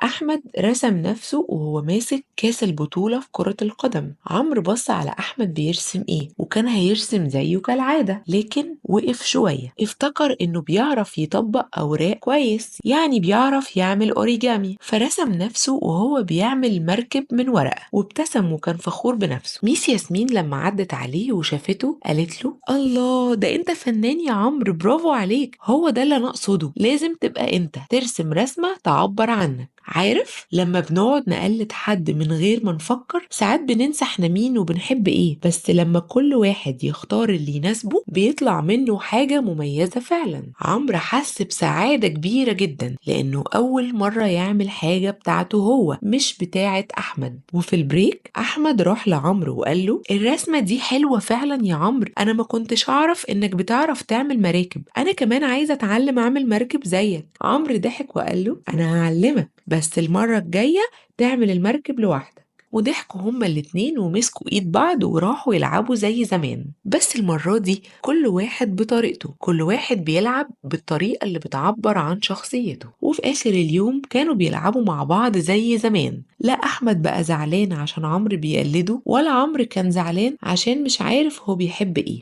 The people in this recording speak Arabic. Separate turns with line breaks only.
أحمد رسم نفسه وهو ماسك كاس البطولة في كرة القدم. عمرو بص على أحمد بيرسم إيه وكان هيرسم زيه كالعادة، لكن وقف شوية، افتكر إنه بيعرف يطبق أوراق كويس، يعني بيعرف يعمل أوريجامي، فرسم نفسه وهو بيعمل مركب من ورقة وابتسم وكان فخور بنفسه. ميس ياسمين لما عدت عليه وشافته قالت له: الله، ده انت فنان يا عمرو، برافو عليك، هو ده اللي انا اقصده، لازم تبقى انت ترسم رسمة تعبر عنك. عارف لما بنقعد نقلد حد من غير ما نفكر ساعات بننسى احنا مين وبنحب ايه، بس لما كل واحد يختار اللي يناسبه بيطلع منه حاجة مميزة فعلا. عمرو حس بسعادة كبيرة جدا لانه اول مرة يعمل حاجة بتاعته هو مش بتاعة احمد. وفي البريك احمد راح لعمرو وقال له: الرسمة دي حلوة فعلا يا عمرو، انا ما كنتش اعرف انك بتعرف تعمل مراكب، انا كمان عايزة اتعلم اعمل مركب زيك. عمرو ضحك وقال له: انا هعلمك، بس المرة الجاية تعمل المركب لوحدك. وضحكوا هما الاتنين ومسكوا ايد بعض وراحوا يلعبوا زي زمان، بس المرة دي كل واحد بطريقته، كل واحد بيلعب بالطريقة اللي بتعبر عن شخصيته. وفي آخر اليوم كانوا بيلعبوا مع بعض زي زمان. لا أحمد بقى زعلان عشان عمرو بيقلده، ولا عمرو كان زعلان عشان مش عارف هو بيحب ايه.